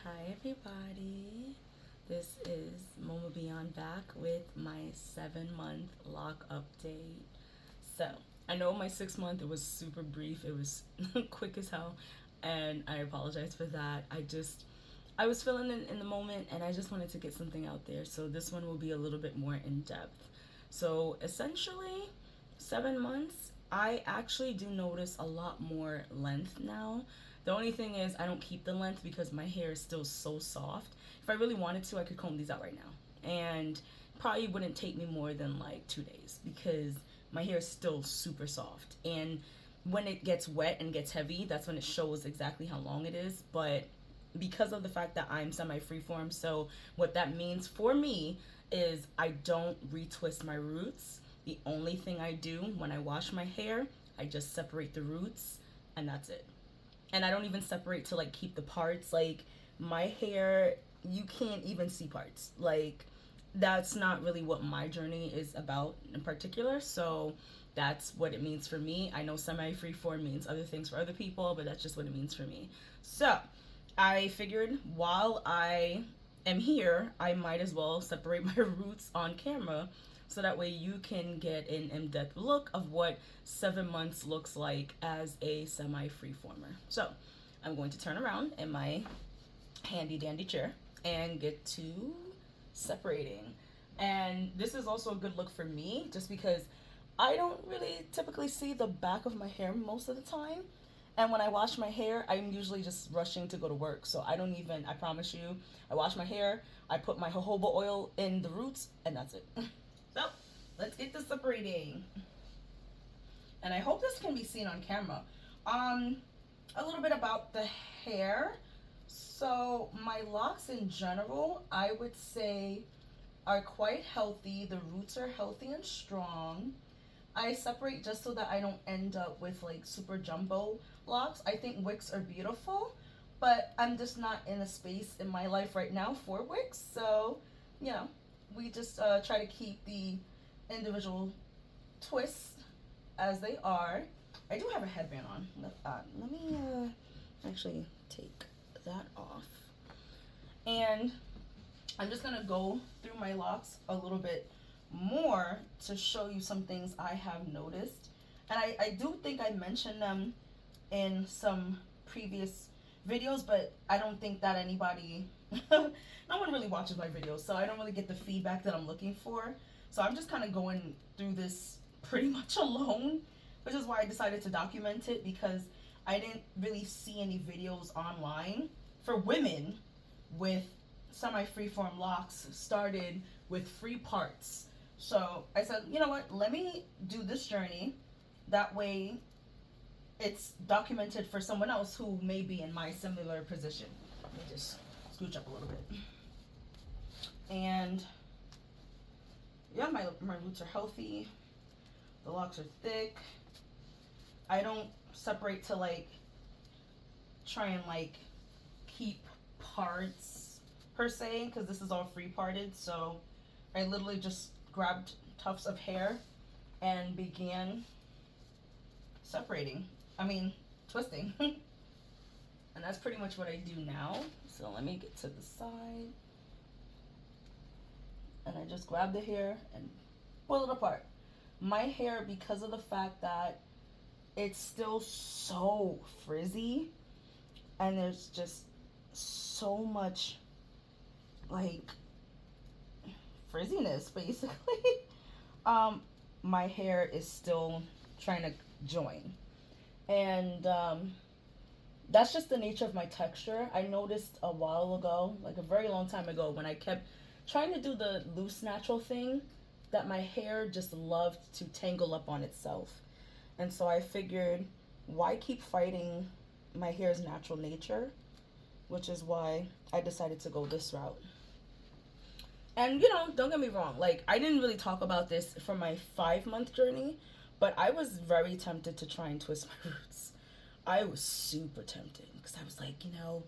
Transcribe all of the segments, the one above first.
Hi everybody, this is Momo Beyond back with my 7 month lock update. So, I know my 6 month, it was super brief, it was quick as hell, and I apologize for that. I was feeling it in the moment and I just wanted to get something out there. So, this one will be a little bit more in depth. So, essentially, 7 months, I actually do notice a lot more length now. The only thing is, I don't keep the length because my hair is still so soft. If I really wanted to, I could comb these out right now. And probably wouldn't take me more than like 2 days because my hair is still super soft. And when it gets wet and gets heavy, that's when it shows exactly how long it is. But because of the fact that I'm semi freeform, so what that means for me is I don't retwist my roots. The only thing I do when I wash my hair, I just separate the roots and that's it. And I don't even separate to like keep the parts. Like my hair, you can't even see parts. Like that's not really what my journey is about in particular. So that's what it means for me. I know semi freeform means other things for other people, but that's just what it means for me. So I figured while I am here, I might as well separate my roots on camera so that way you can get an in-depth look of what 7 months looks like as a semi-freeformer. So I'm going to turn around in my handy dandy chair and get to separating. And this is also a good look for me just because I don't really typically see the back of my hair most of the time. And when I wash my hair, I'm usually just rushing to go to work. So I don't even, I promise you, I wash my hair, I put my jojoba oil in the roots, and that's it. So let's get this separating. And I hope this can be seen on camera. Um, a little bit about the hair. So my locks in general, I would say are quite healthy. The roots are healthy and strong. I separate just so that I don't end up with like super jumbo locks. I think wigs are beautiful, but I'm just not in a space in my life right now for wigs. So, you know, we just try to keep the individual twists as they are. I do have a headband on. Let me actually take that off. And I'm just gonna go through my locks a little bit more to show you some things I have noticed. And I do think I mentioned them in some previous videos, but I don't think that anybody, no one really watches my videos, so I don't really get the feedback that I'm looking for. So I'm just kind of going through this pretty much alone, which is why I decided to document it because I didn't really see any videos online for women with semi freeform locks started with free parts. So I said, you know what, let me do this journey. That way it's documented for someone else who may be in my similar position. Let me just scooch up a little bit. And yeah, my roots are healthy. The locks are thick. I don't separate to like try and like keep parts per se because this is all free parted. So I literally just grabbed tufts of hair and began separating. I mean, twisting. And that's pretty much what I do now. So let me get to the side. And I just grab the hair and pull it apart. My hair, because of the fact that it's still so frizzy and there's just so much like frizziness basically, um my hair is still trying to join. And that's just the nature of my texture. I noticed a while ago, like a very long time ago, when I kept trying to do the loose natural thing, that my hair just loved to tangle up on itself. And so I figured, why keep fighting my hair's natural nature? Which is why I decided to go this route. And you know, don't get me wrong, like I didn't really talk about this for my 5 month journey, but I was very tempted to try and twist my roots. I was super tempted because I was like, you know,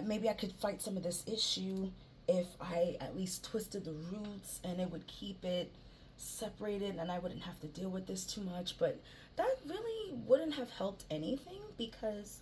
maybe I could fight some of this issue if I at least twisted the roots and it would keep it separated and I wouldn't have to deal with this too much. But that really wouldn't have helped anything because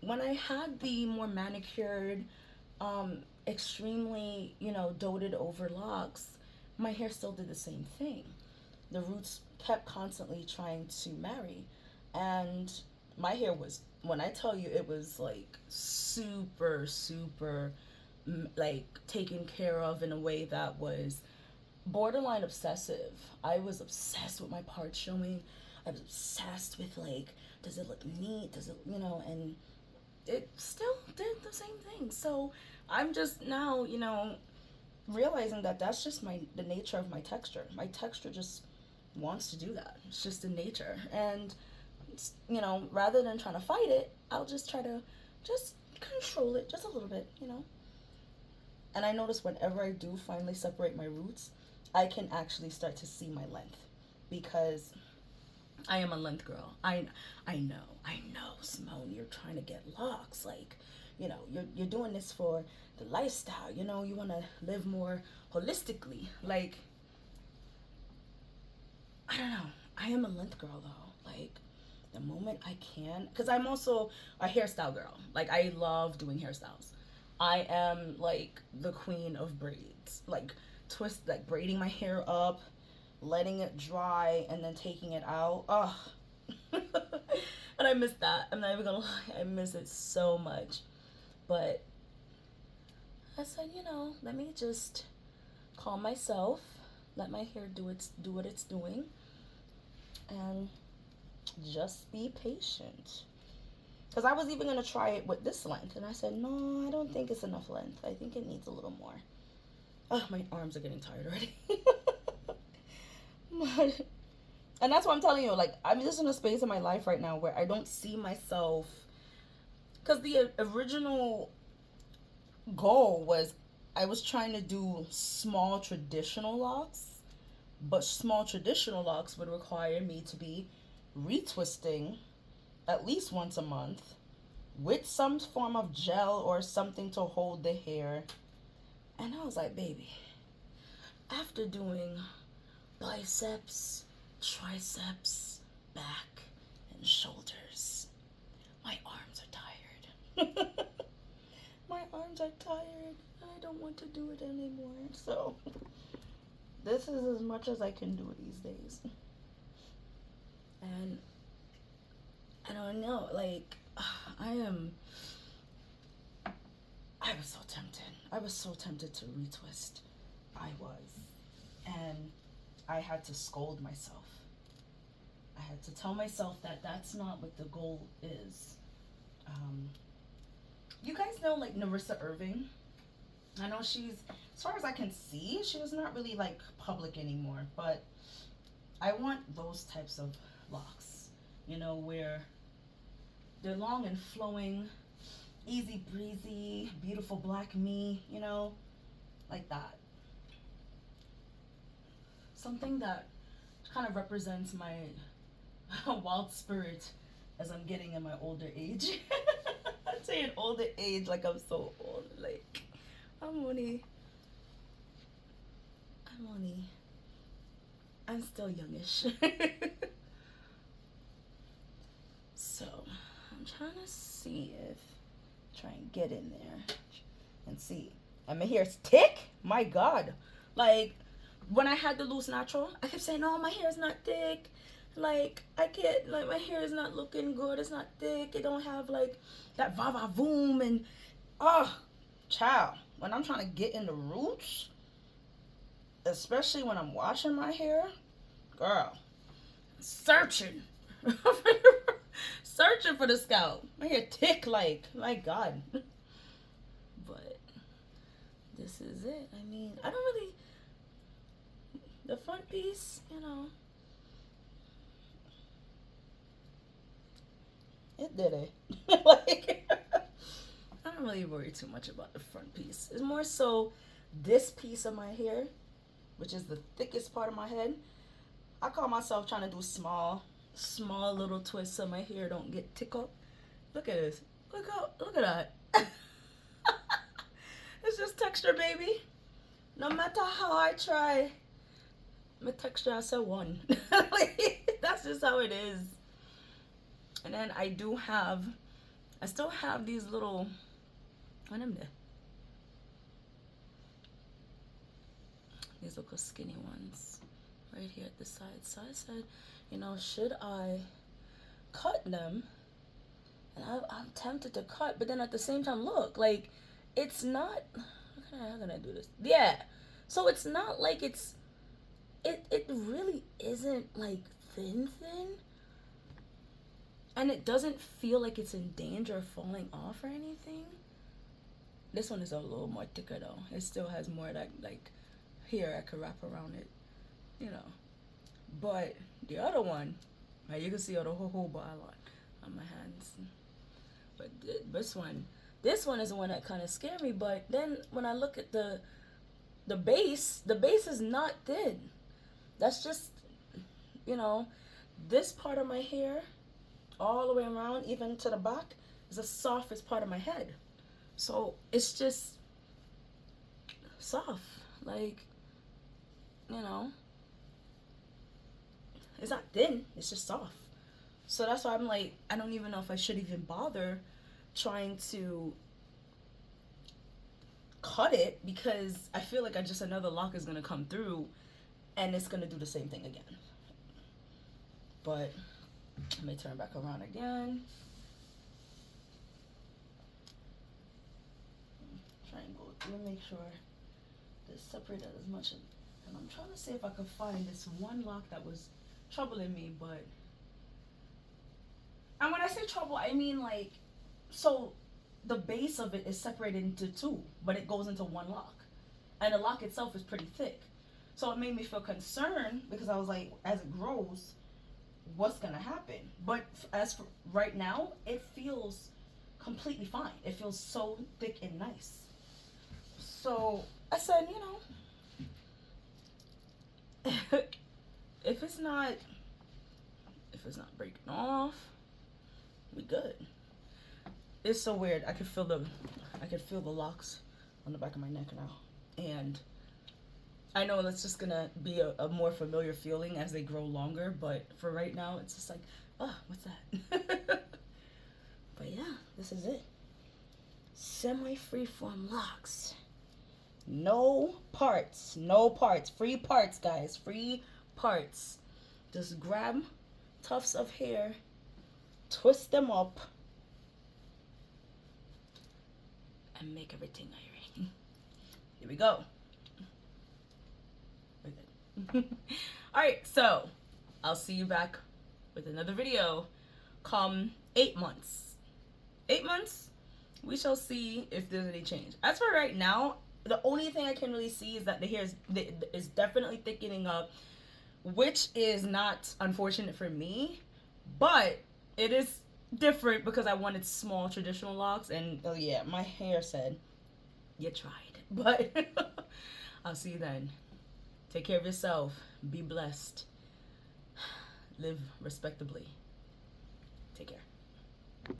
when I had the more manicured, extremely, doted over locks, my hair still did the same thing. The roots kept constantly trying to marry. And my hair was, when I tell you, it was like super, super, like taken care of in a way that was borderline obsessive. I was obsessed with my parts showing. I was obsessed with, like, does it look neat? Does it, and it still did the same thing. So I'm just now, realizing that that's just the nature of my texture. My texture just wants to do that. It's just in nature. And rather than trying to fight it, I'll just try to just control it just a little bit, And I notice whenever I do finally separate my roots, I can actually start to see my length because I am a length girl. I know, Simone, you're trying to get locks. Like, you're doing this for the lifestyle. You want to live more holistically. Like, I don't know. I am a length girl though. Like, the moment I can, because I'm also a hairstyle girl. Like, I love doing hairstyles. I am like the queen of braids. Like, like braiding my hair up, letting it dry, and then taking it out. Ugh. And I miss that. I'm not even gonna lie. I miss it so much. But I said, let me just calm myself, let my hair do what it's doing, and just be patient. Because I was even gonna try it with this length, and I said, no, I don't think it's enough length. I think it needs a little more. Oh, my arms are getting tired already. And that's what I'm telling you. Like, I'm just in a space in my life right now where I don't see myself. Because the original goal was I was trying to do small traditional locks, but small traditional locks would require me to be retwisting at least once a month with some form of gel or something to hold the hair. And I was like, baby, after doing biceps, triceps, back, and shoulders, my arms are tired. My arms are tired. I don't want to do it anymore. So, this is as much as I can do these days. And I don't know, like, I was so tempted. I was so tempted to retwist. I was. And I had to scold myself. I had to tell myself that that's not what the goal is. You guys know, like, Narissa Irving? I know she's, as far as I can see, she was not really, like, public anymore. But I want those types of locks, where they're long and flowing, easy breezy, beautiful black me, like that. Something that kind of represents my wild spirit as I'm getting in my older age. I'm saying older age like I'm so old. Like, I'm only, I'm only, I'm still youngish. So, I'm trying to see if, try and get in there and see. And my hair's thick? My God. Like, when I had the loose natural, I kept saying, no, my hair is not thick. Like, I can't, like, my hair is not looking good. It's not thick. It don't have, like, that va-va-voom. And, oh, child, when I'm trying to get in the roots, especially when I'm washing my hair, girl, searching. Searching for the scalp. My hair thick, like, my God. But this is it. I mean, I don't really, the front piece, it did it. Like, I don't really worry too much about the front piece. It's more so this piece of my hair, which is the thickest part of my head. I call myself trying to do small little twists so my hair don't get tickled. Look at this. Look at that. It's just texture, baby. No matter how I try, my texture I said one. That's just how it is. And then I still have these little, what am they? These look like skinny ones right here at the side. So I said, you know, should I cut them? And I'm tempted to cut, but then at the same time, look, like, it's not, how can I do this? Yeah. So it's not like it really isn't like thin. And it doesn't feel like it's in danger of falling off or anything. This one is a little more thicker though. It still has more that like hair I could wrap around it, you know. But the other one, you can see all the whole ball on my hands. But this one is the one that kind of scared me. But then when I look at the base is not thin. That's just, you know, this part of my hair, all the way around, even to the back, is the softest part of my head. So it's just soft, like, you know, it's not thin, it's just soft. So that's why I'm like, I don't even know if I should even bother trying to cut it, because I feel like just another lock is gonna come through and it's gonna do the same thing again. But let me turn back around again. Try and go through, make sure it's separated as much. And I'm trying to see if I can find this one lock that was troubling me, but, and when I say trouble, I mean like, so the base of it is separated into two, but it goes into one lock. And the lock itself is pretty thick. So it made me feel concerned, because I was like, as it grows, what's gonna happen? But as for right now, it feels completely fine. It feels so thick and nice. So I said, you know, if it's not breaking off, we good. It's so weird. I could feel the locks on the back of my neck now, and I know that's just gonna be a more familiar feeling as they grow longer, but for right now, it's just like, oh, what's that? But yeah, this is it. Semi-freeform locks. No parts. Free parts, guys. Free parts. Just grab tufts of hair, twist them up, and make everything iron. Here we go. Alright, so I'll see you back with another video come 8 months. 8 months, we shall see if there's any change. As for right now, the only thing I can really see is that the hair is definitely thickening up, which is not unfortunate for me, but it is different because I wanted small traditional locks, and oh yeah, my hair said, you tried. But I'll see you then. Take care of yourself. Be blessed. Live respectably. Take care.